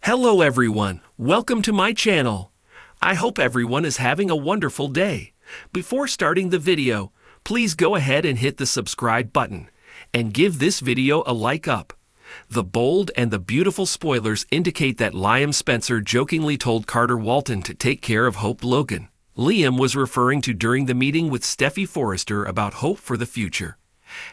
Hello everyone, welcome to my channel. I hope everyone is having a wonderful day. Before starting the video, please go ahead and hit the subscribe button and give this video a like up. The bold and the beautiful spoilers indicate that Liam Spencer jokingly told Carter Walton to take care of Hope Logan. Liam was referring to during the meeting with Steffi Forrester about hope for the future.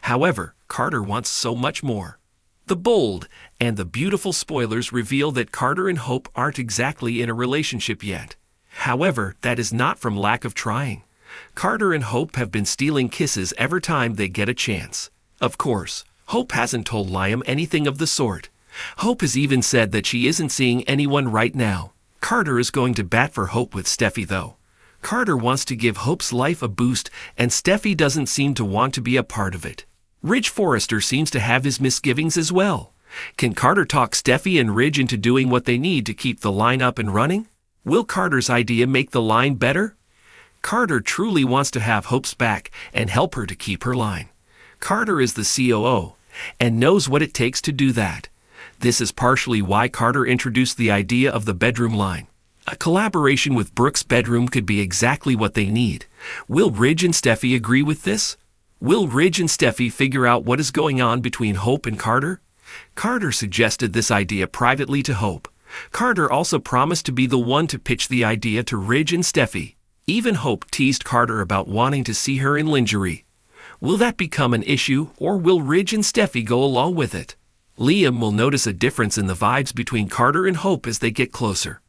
However, Carter wants so much more. The bold and the beautiful spoilers reveal that Carter and Hope aren't exactly in a relationship yet. However, that is not from lack of trying. Carter and Hope have been stealing kisses every time they get a chance. Of course, Hope hasn't told Liam anything of the sort. Hope has even said that she isn't seeing anyone right now. Carter is going to bat for Hope with Steffi though. Carter wants to give Hope's life a boost and Steffi doesn't seem to want to be a part of it. Ridge Forrester seems to have his misgivings as well. Can Carter talk Steffi and Ridge into doing what they need to keep the line up and running? Will Carter's idea make the line better? Carter truly wants to have Hope's back and help her to keep her line. Carter is the COO and knows what it takes to do that. This is partially why Carter introduced the idea of the bedroom line. A collaboration with Brooke's bedroom could be exactly what they need. Will Ridge and Steffi agree with this? Will Ridge and Steffi figure out what is going on between Hope and Carter? Carter suggested this idea privately to Hope. Carter also promised to be the one to pitch the idea to Ridge and Steffi. Even Hope teased Carter about wanting to see her in lingerie. Will that become an issue, or will Ridge and Steffi go along with it? Liam will notice a difference in the vibes between Carter and Hope as they get closer.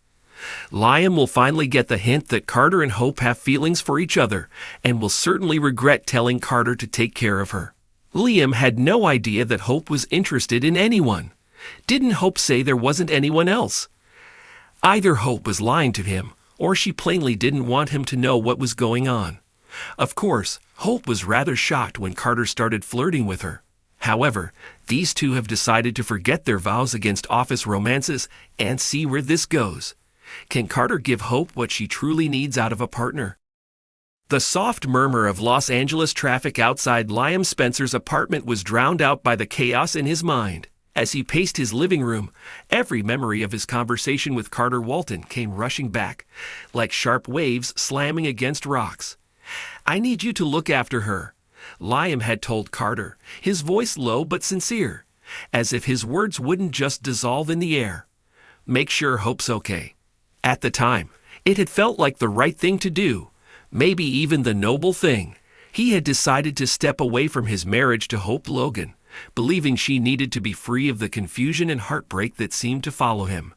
Liam will finally get the hint that Carter and Hope have feelings for each other and will certainly regret telling Carter to take care of her. Liam had no idea that Hope was interested in anyone. Didn't Hope say there wasn't anyone else? Either Hope was lying to him, or she plainly didn't want him to know what was going on. Of course, Hope was rather shocked when Carter started flirting with her. However, these two have decided to forget their vows against office romances and see where this goes. Can Carter give Hope what she truly needs out of a partner? The soft murmur of Los Angeles traffic outside Liam Spencer's apartment was drowned out by the chaos in his mind. As he paced his living room, every memory of his conversation with Carter Walton came rushing back, like sharp waves slamming against rocks. "I need you to look after her," Liam had told Carter, his voice low but sincere, as if his words wouldn't just dissolve in the air. "Make sure Hope's okay." At the time, it had felt like the right thing to do, maybe even the noble thing. He had decided to step away from his marriage to Hope Logan, believing she needed to be free of the confusion and heartbreak that seemed to follow him.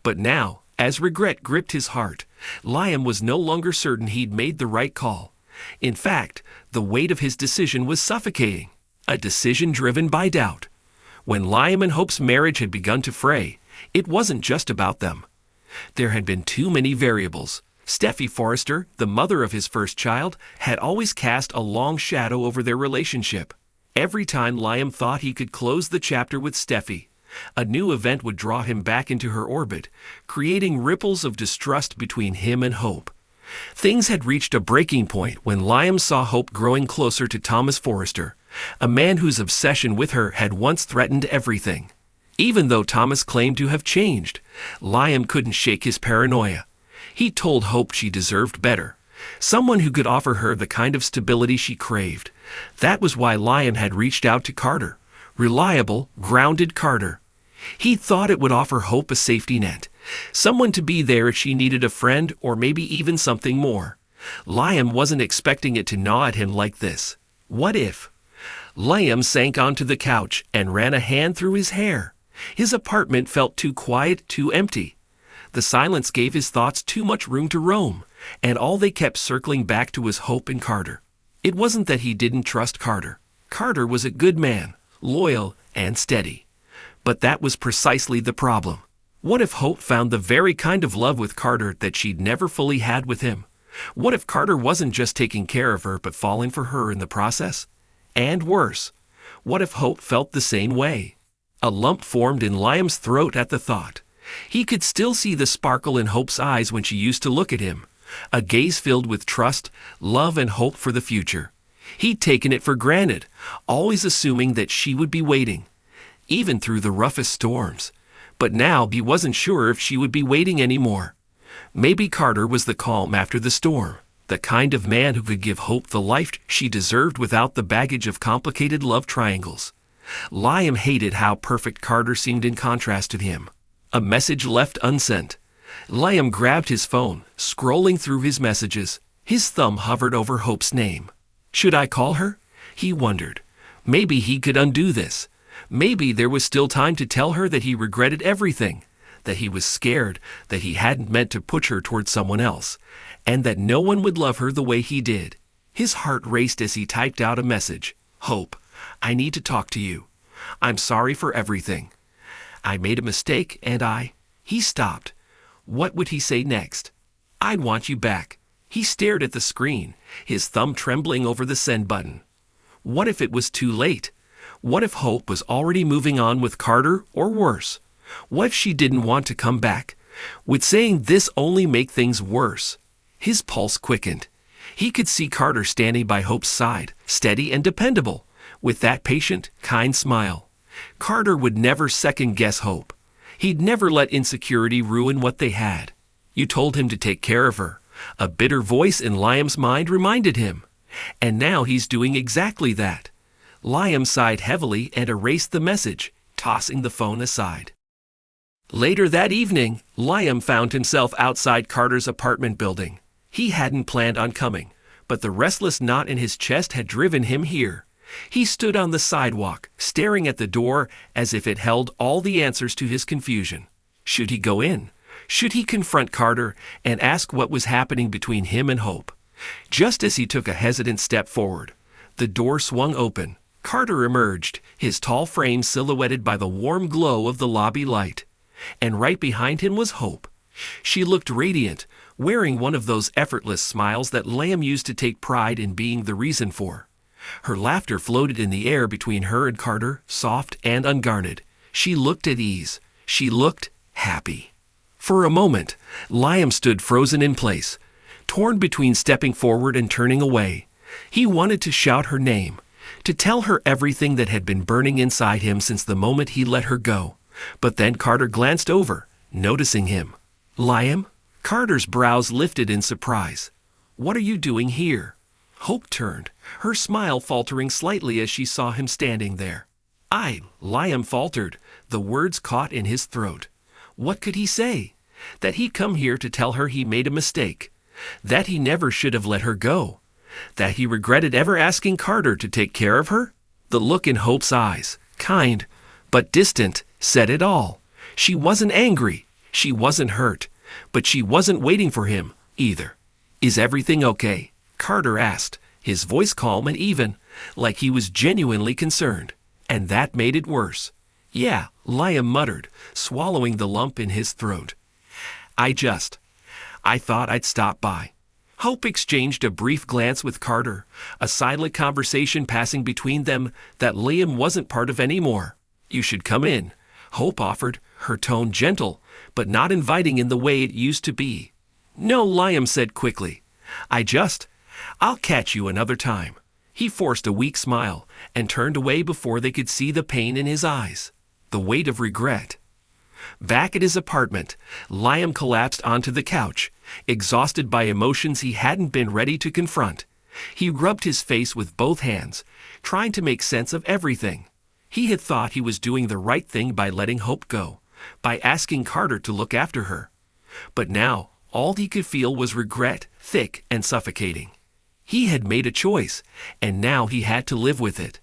But now, as regret gripped his heart, Liam was no longer certain he'd made the right call. In fact, the weight of his decision was suffocating, a decision driven by doubt. When Liam and Hope's marriage had begun to fray, it wasn't just about them. There had been too many variables. Steffi Forrester, the mother of his first child, had always cast a long shadow over their relationship. Every time Liam thought he could close the chapter with Steffi, a new event would draw him back into her orbit, creating ripples of distrust between him and Hope. Things had reached a breaking point when Liam saw Hope growing closer to Thomas Forrester, a man whose obsession with her had once threatened everything. Even though Thomas claimed to have changed, Liam couldn't shake his paranoia. He told Hope she deserved better, someone who could offer her the kind of stability she craved. That was why Liam had reached out to Carter, reliable, grounded Carter. He thought it would offer Hope a safety net, someone to be there if she needed a friend or maybe even something more. Liam wasn't expecting it to gnaw at him like this. What if? Liam sank onto the couch and ran a hand through his hair. His apartment felt too quiet, too empty. The silence gave his thoughts too much room to roam, and all they kept circling back to was Hope and Carter. It wasn't that he didn't trust Carter. Carter was a good man, loyal and steady. But that was precisely the problem. What if Hope found the very kind of love with Carter that she'd never fully had with him? What if Carter wasn't just taking care of her but falling for her in the process? And worse, what if Hope felt the same way? A lump formed in Liam's throat at the thought. He could still see the sparkle in Hope's eyes when she used to look at him, a gaze filled with trust, love, and hope for the future. He'd taken it for granted, always assuming that she would be waiting, even through the roughest storms. But now he wasn't sure if she would be waiting anymore. Maybe Carter was the calm after the storm, the kind of man who could give Hope the life she deserved without the baggage of complicated love triangles. Liam hated how perfect Carter seemed in contrast to him. A message left unsent. Liam grabbed his phone, scrolling through his messages. His thumb hovered over Hope's name. Should I call her? He wondered. Maybe he could undo this. Maybe there was still time to tell her that he regretted everything, that he was scared, that he hadn't meant to push her toward someone else, and that no one would love her the way he did. His heart raced as he typed out a message. Hope, I need to talk to you. I'm sorry for everything. I made a mistake and He stopped. What would he say next? I'd want you back. He stared at the screen, his thumb trembling over the send button. What if it was too late? What if Hope was already moving on with Carter, or worse? What if she didn't want to come back? Would saying this only make things worse? His pulse quickened. He could see Carter standing by Hope's side, steady and dependable, with that patient, kind smile. Carter would never second-guess Hope. He'd never let insecurity ruin what they had. You told him to take care of her. A bitter voice in Liam's mind reminded him. And now he's doing exactly that. Liam sighed heavily and erased the message, tossing the phone aside. Later that evening, Liam found himself outside Carter's apartment building. He hadn't planned on coming, but the restless knot in his chest had driven him here. He stood on the sidewalk, staring at the door as if it held all the answers to his confusion. Should he go in? Should he confront Carter and ask what was happening between him and Hope? Just as he took a hesitant step forward, the door swung open. Carter emerged, his tall frame silhouetted by the warm glow of the lobby light. And right behind him was Hope. She looked radiant, wearing one of those effortless smiles that Liam used to take pride in being the reason for. Her laughter floated in the air between her and Carter, soft and unguarded. She looked at ease. She looked happy. For a moment, Liam stood frozen in place, torn between stepping forward and turning away. He wanted to shout her name, to tell her everything that had been burning inside him since the moment he let her go. But then Carter glanced over, noticing him. Liam? Carter's brows lifted in surprise. What are you doing here? Hope turned, her smile faltering slightly as she saw him standing there. Liam faltered, the words caught in his throat. What could he say? That he'd come here to tell her he made a mistake. That he never should have let her go. That he regretted ever asking Carter to take care of her? The look in Hope's eyes, kind but distant, said it all. She wasn't angry. She wasn't hurt. But she wasn't waiting for him, either. Is everything okay? Carter asked, his voice calm and even, like he was genuinely concerned. And that made it worse. Yeah, Liam muttered, swallowing the lump in his throat. I thought I'd stop by. Hope exchanged a brief glance with Carter, a silent conversation passing between them that Liam wasn't part of anymore. You should come in, Hope offered, her tone gentle, but not inviting in the way it used to be. No, Liam said quickly. I'll catch you another time. He forced a weak smile and turned away before they could see the pain in his eyes, the weight of regret. Back at his apartment, Liam collapsed onto the couch, exhausted by emotions he hadn't been ready to confront. He rubbed his face with both hands, trying to make sense of everything. He had thought he was doing the right thing by letting Hope go, by asking Carter to look after her. But now, all he could feel was regret, thick and suffocating. He had made a choice, and now he had to live with it.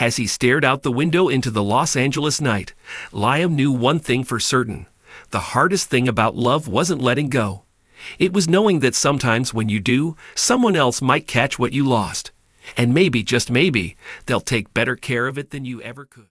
As he stared out the window into the Los Angeles night, Liam knew one thing for certain. The hardest thing about love wasn't letting go. It was knowing that sometimes when you do, someone else might catch what you lost. And maybe, just maybe, they'll take better care of it than you ever could.